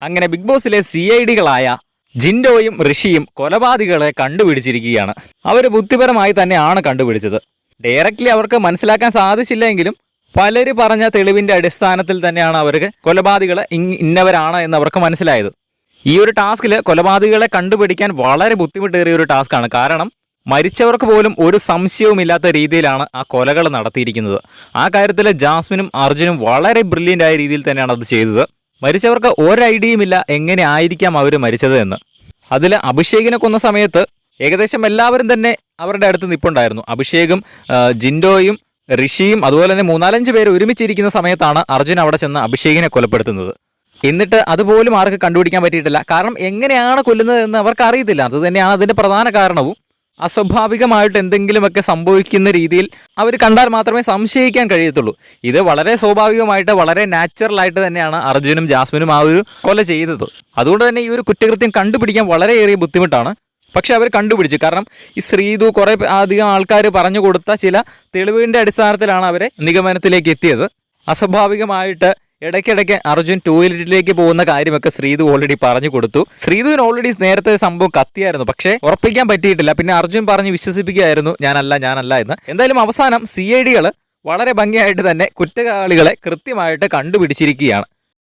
അങ്ങനെ ബിഗ് ബോസിലെ CID-കളായ ജിൻഡോയും ഋഷിയും കൊലപാതകളെ കണ്ടുപിടിച്ചിരിക്കുകയാണ്. അവർ ബുദ്ധിപരമായി തന്നെയാണ് കണ്ടുപിടിച്ചത്. ഡയറക്റ്റ്ലി അവർക്ക് മനസ്സിലാക്കാൻ സാധിച്ചില്ലെങ്കിലും പലര് പറഞ്ഞ തെളിവിന്റെ അടിസ്ഥാനത്തിൽ തന്നെയാണ് അവർക്ക് കൊലപാതകളെ ഇന്നവരാണ് എന്ന് അവർക്ക് മനസ്സിലായത്. ഈ ഒരു ടാസ്കിൽ കൊലപാതകളെ കണ്ടുപിടിക്കാൻ വളരെ ബുദ്ധിമുട്ടേറിയ ഒരു ടാസ്ക്കാണ്. കാരണം മരിച്ചവർക്ക് പോലും ഒരു സംശയവുമില്ലാത്ത രീതിയിലാണ് ആ കൊലകൾ നടത്തിയിരിക്കുന്നത്. ആ കാര്യത്തിൽ ജാസ്മിനും അർജുനും വളരെ ബ്രില്യൻ്റ് ആയ രീതിയിൽ തന്നെയാണ് അത് ചെയ്തത്. മരിച്ചവർക്ക് ഒരു ഐഡിയയുമില്ല എങ്ങനെ ആയിരിക്കാം അവർ മരിച്ചത് എന്ന്. അതിൽ അഭിഷേകിനെ കൊന്ന സമയത്ത് ഏകദേശം എല്ലാവരും തന്നെ അവരുടെ അടുത്ത് നിൽപ്പുണ്ടായിരുന്നു. അഭിഷേകും ജിൻഡോയും ഋഷിയും അതുപോലെ തന്നെ 3-4 പേര് ഒരുമിച്ചിരിക്കുന്ന സമയത്താണ് അർജുൻ അവിടെ ചെന്ന് അഭിഷേകിനെ കൊലപ്പെടുത്തുന്നത്. എന്നിട്ട് അതുപോലും ആർക്ക് കണ്ടുപിടിക്കാൻ പറ്റിയിട്ടില്ല. കാരണം എങ്ങനെയാണ് കൊല്ലുന്നത് എന്ന് അവർക്ക് അറിയത്തില്ല. അത് തന്നെയാണ് അതിൻ്റെ പ്രധാന കാരണവും. അസ്വാഭാവികമായിട്ട് എന്തെങ്കിലുമൊക്കെ സംഭവിക്കുന്ന രീതിയിൽ അവർ കണ്ടാൽ മാത്രമേ സംശയിക്കാൻ കഴിയത്തുള്ളൂ. ഇത് വളരെ സ്വാഭാവികമായിട്ട് വളരെ നാച്ചുറലായിട്ട് തന്നെയാണ് അർജുനും ജാസ്മിനും ആ ഒരു കൊല ചെയ്തത്. അതുകൊണ്ട് തന്നെ ഈ ഒരു കുറ്റകൃത്യം കണ്ടുപിടിക്കാൻ വളരെയേറെ ബുദ്ധിമുട്ടാണ്. പക്ഷെ അവർ കണ്ടുപിടിച്ചു. കാരണം ഈ ശ്രീതു കുറേ അധികം ആൾക്കാർ പറഞ്ഞു കൊടുത്ത ചില തെളിവിൻ്റെ അടിസ്ഥാനത്തിലാണ് അവരെ നിഗമനത്തിലേക്ക് എത്തിയത്. അസ്വാഭാവികമായിട്ട് ഇടയ്ക്കിടയ്ക്ക് അർജുൻ ടോയ്ലറ്റിലേക്ക് പോകുന്ന കാര്യമൊക്കെ ശ്രീതു ഓൾറെഡി പറഞ്ഞു കൊടുത്തു. ശ്രീതുവിന് ഓൾറെഡി നേരത്തെ സംഭവം കത്തിയായിരുന്നു, പക്ഷേ ഉറപ്പിക്കാൻ പറ്റിയിട്ടില്ല. പിന്നെ അർജുൻ പറഞ്ഞ് വിശ്വസിപ്പിക്കുകയായിരുന്നു ഞാനല്ല എന്ന്. എന്തായാലും അവസാനം CID-കൾ വളരെ ഭംഗിയായിട്ട് തന്നെ കുറ്റവാളികളെ കൃത്യമായിട്ട് കണ്ടുപിടിച്ചിരിക്കുകയാണ്.